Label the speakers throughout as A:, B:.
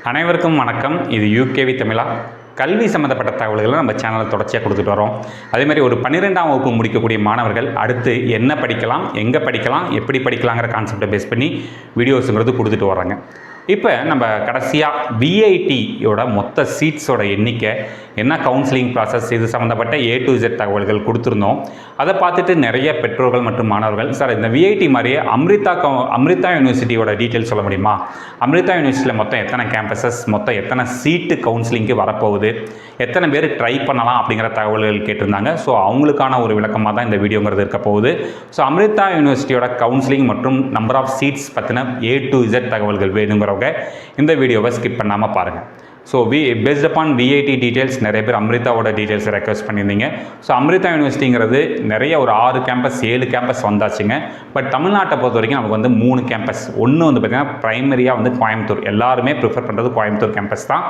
A: அனைவருக்கும் வணக்கம். இது யூகேவி தமிழா. கல்வி சம்மந்தப்பட்ட தகவல்களை நம்ம சேனலில் தொடர்ச்சியாக கொடுத்துட்டு வரோம். அதேமாதிரி ஒரு 12ஆம் வகுப்பு முடிக்கக்கூடிய மாணவர்கள் அடுத்து என்ன படிக்கலாம், எங்கே படிக்கலாம், எப்படி படிக்கலாங்கிற கான்செப்டை பேஸ் பண்ணி வீடியோஸுங்கிறது கொடுத்துட்டு வராங்க. இப்போ நம்ம கடைசியாக விஐடியோட மொத்த சீட்ஸோட எண்ணிக்கை என்ன, கவுன்சிலிங் ப்ராசஸ், இது சம்மந்தப்பட்ட A to Z தகவல்கள் கொடுத்துருந்தோம். அதை பார்த்துட்டு நிறைய பெற்றோர்கள் மற்றும் மாணவர்கள், சார் இந்த விஐடி மாதிரியே அமிர்தா யூனிவர்சிட்டியோட டீட்டெயில்ஸ் சொல்ல முடியுமா, அமிர்தா யூனிவர்சிட்டியில் மொத்தம் எத்தனை கேம்பஸஸ், மொத்தம் எத்தனை சீட்டு கவுன்சிலிங்க்கு வரப்போகுது, எத்தனை பேர் ட்ரை பண்ணலாம் அப்படிங்கிற தகவல்கள் கேட்டிருந்தாங்க. ஸோ அவங்களுக்கான ஒரு விளக்கமாக தான் இந்த வீடியோங்கிறது இருக்க போகுது. ஸோ அமிர்தா யூனிவர்சிட்டியோட கவுன்சிலிங் மற்றும் நம்பர் ஆஃப் சீட்ஸ் பற்றின A to Z தகவல்கள் வேணுங்கிறவங்க இந்த வீடியோவை ஸ்கிப் பண்ணாமல் பாருங்கள். So based upon VIT details நிறைய பேர் அமிர்தாவோட டீட்டெயில்ஸை ரெக்வஸ்ட் பண்ணியிருந்தீங்க. ஸோ அமிர்தா யூனிவர்சிட்டிங்கிறது நிறைய ஒரு 6 கேம்பஸ் 7 கேம்பஸ் வந்தாச்சுங்க. பட் தமிழ்நாட்டை பொறுத்த வரைக்கும் நமக்கு வந்து 3 கேம்பஸ். ஒன்று வந்து பார்த்திங்கன்னா ப்ரைமரியாக வந்து கோயம்புத்தூர், எல்லாருமே ப்ரிஃபர் பண்ணுறது கோயம்புத்தூர் கேம்பஸ் தான்.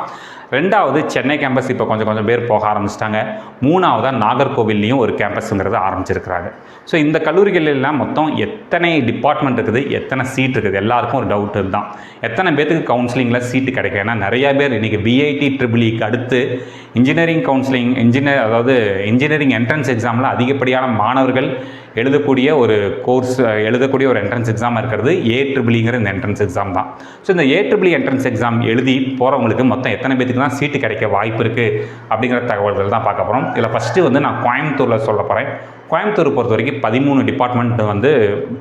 A: ரெண்டாவது சென்னை கேம்பஸ் இப்போ கொஞ்சம் பேர் போக ஆரம்பிச்சிட்டாங்க. மூணாவதாக நாகர்கோவில்லையும் ஒரு கேம்பஸுங்கிறது ஆரம்பிச்சிருக்கிறாங்க. ஸோ இந்த கல்லூரிகளெல்லாம் மொத்தம் எத்தனை டிபார்ட்மெண்ட் இருக்குது, எத்தனை சீட் இருக்குது, எல்லாருக்கும் ஒரு டவுட் தான். எத்தனை பேருக்கு கவுன்சிலிங்கில் சீட்டு கிடைக்கும். ஏன்னா நிறையா பேர் இன்றைக்கி விஐடி ட்ரிபிள்இக்கு அடுத்து இன்ஜினியரிங் கவுன்சிலிங், இன்ஜினியரிங் என்ட்ரன்ஸ் எக்ஸாமில் அதிகப்படியான மாணவர்கள் எழுதக்கூடிய ஒரு கோர்ஸ், எழுதக்கூடிய ஒரு என்ட்ரன்ஸ் எக்ஸாம் இருக்கிறது AEEEங்கிற இந்த என்ட்ரன்ஸ் எக்ஸாம் தான். ஸோ இந்த AEEE என்ட்ரன்ஸ் எக்ஸாம் எழுதி போகிறவங்களுக்கு மொத்தம் எத்தனை பேருக்கு தான் சீட்டு கிடைக்க வாய்ப்பு இருக்குது அப்படிங்கிற தகவல்கள் தான் பார்க்க போகிறோம். இதில் ஃபஸ்ட்டு வந்து நான் கோயம்புத்தூரில் சொல்ல போகிறேன். கோயம்புத்தூர் பொறுத்த வரைக்கும் 13 டிபார்ட்மெண்ட் வந்து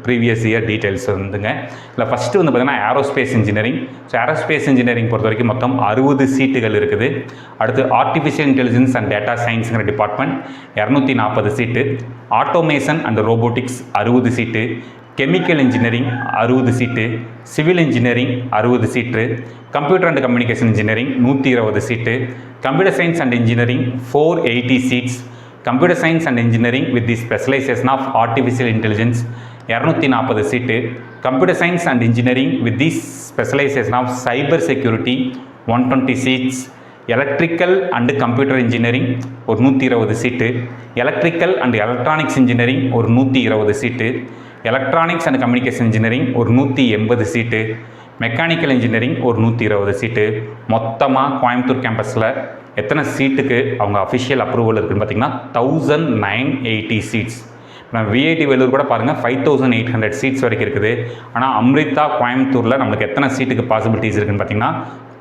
A: ப்ரீவியஸ் இயர் டீட்டெயில்ஸ் வந்துங்க. இல்லை ஃபஸ்ட்டு வந்து பார்த்திங்கன்னா aerospace engineering. So aerospace engineering பொறுத்த வரைக்கும் மொத்தம் 60 சீட்டுகள் இருக்குது. அடுத்து ஆர்டிஃபிஷியல் இன்டெலிஜென்ஸ் அண்ட் டேட்டா சயின்ஸுங்கிற department 240 seat. Automation and robotics 60 seat. Chemical engineering 60 seat. Civil engineering 60 seat. Computer and communication engineering 120 seat. Computer science and engineering 480 seats. Computer science and engineering with the specialization of artificial intelligence 240 seat. Computer science and engineering with the specialization of cyber security 120 seats. Electrical and computer engineering ஒரு 120 seat. Electrical and electronics engineering ஒரு 120 seat. Electronics and communication engineering ஒரு 180 சீட்டு. Mechanical engineering ஒரு 120 சீட்டு. மொத்தமாக கோயம்புத்தூர் கேம்பஸில் எத்தனை சீட்டுக்கு அவங்க official approval இருக்குதுன்னு பார்த்திங்கன்னா 1980 சீட்ஸ். நம்ம விஐடி வேலூர் கூட பாருங்கள் 5800 சீட்ஸ் வரைக்கும் இருக்குது. ஆனால் அமிர்தா கோயம்புத்தூரில் நம்மளுக்கு எத்தனை சீட்டுக்கு பாசிபிலிட்டிஸ் இருக்குதுன்னு பார்த்திங்கன்னா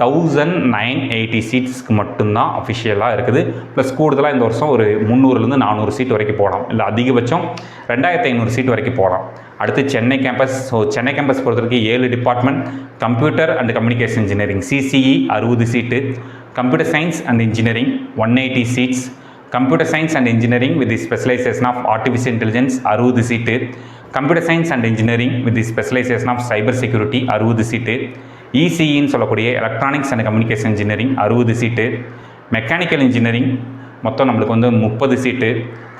A: 1980 சீட்ஸ்க்கு மட்டும்தான் அஃபிஷியலாக இருக்குது. ப்ளஸ் கூடுதலாக இந்த வருஷம் ஒரு 300லேருந்து 400 சீட் வரைக்கும் போகலாம். இல்லை அதிகபட்சம் 2500 சீட் வரைக்கும் போகலாம். அடுத்து Chennai campus. So Chennai campus பொறுத்த வரைக்கும் 7 department. Computer and communication engineering CCE 60 seat. Computer science and engineering 180 seats. Computer science and engineering with the specialization of artificial intelligence 60 seat. Computer science and engineering with the specialization of cyber security 60 seat. ECEன்னு சொல்லக்கூடிய electronics and communication engineering 60 seat. Mechanical engineering மொத்தம் நம்மளுக்கு வந்து 30 seat.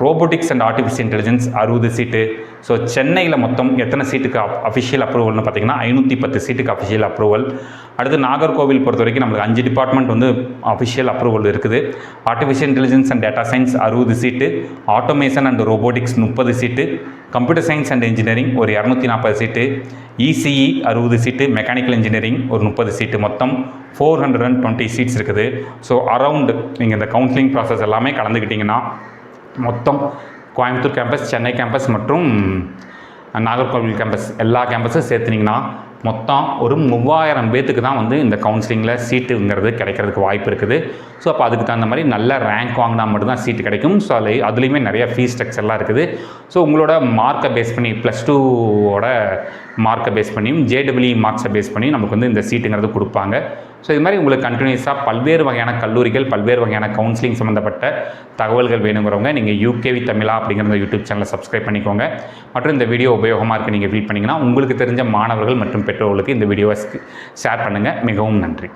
A: Robotics and artificial intelligence 60 seat. So சென்னையில் மொத்தம் எத்தனை சீட்டுக்கு official அப்ரூவல்னு பார்த்திங்கன்னா 510 சீட்டுக்கு அஃபிஷியல் அப்ரூவல். அடுத்து நாகர்கோவில் பொறுத்த வரைக்கும் நம்மளுக்கு 5 டிபார்ட்மெண்ட் வந்து அஃபிஷியல் அப்ரூவல் இருக்குது. Artificial intelligence and data science 60 seat. Automation and robotics 30 seat. Computer science and engineering ஒரு 240 சீட்டு. ECE 60 seat. மெக்கானிக்கல் இன்ஜினியரிங் ஒரு 30 சீட்டு. மொத்தம் 420 சீட்ஸ் இருக்குது. ஸோ அரவுண்ட் நீங்கள் இந்த கவுன்சிலிங் ப்ராசஸ் எல்லாமே கலந்துக்கிட்டிங்கன்னா மொத்தம் கோயம்புத்தூர் கேம்பஸ், சென்னை கேம்பஸ் மற்றும் நாகர்கோவில் கேம்பஸ் எல்லா கேம்பஸும் சேர்த்துனிங்கன்னா மொத்தம் ஒரு 3000 பேத்துக்கு தான் வந்து இந்த கவுன்சிலிங்கில் சீட்டுங்கிறது கிடைக்கிறதுக்கு வாய்ப்பு இருக்குது. ஸோ அப்போ அதுக்கு தகுந்த மாதிரி நல்ல ரேங்க் வாங்கினா மட்டும்தான் சீட்டு கிடைக்கும். ஸோ அதுலேயுமே நிறைய ஃபீஸ் ஸ்ட்ரக்சர்லாம் இருக்குது. ஸோ உங்களோட மார்க்கை பேஸ் பண்ணி +2ஓட மார்க்கை பேஸ் பண்ணியும் JEE மார்க்ஸை பேஸ் பண்ணி நமக்கு வந்து இந்த சீட்டுங்கிறது கொடுப்பாங்க. ஸோ இது மாதிரி உங்களுக்கு கண்டினியூஸாக பல்வேறு வகையான கல்லூரிகள், பல்வேறு வகையான கவுன்சிலிங் சம்மந்தப்பட்ட தகவல்கள் வேணுங்கிறவங்க நீங்கள் யூகேவி தமிழா அப்படிங்கிற யூடியூப் சேனலை சப்ஸ்கிரைப் பண்ணிக்கோங்க. மற்றும் இந்த வீடியோ உபயோகமாக இருக்குது நீங்கள் ஃபீல் பண்ணிங்கன்னா உங்களுக்கு தெரிஞ்ச மாணவர்கள் மற்றும் பெற்றோர்களுக்கு இந்த வீடியோவை ஷேர் பண்ணுங்கள். மிகவும் நன்றி.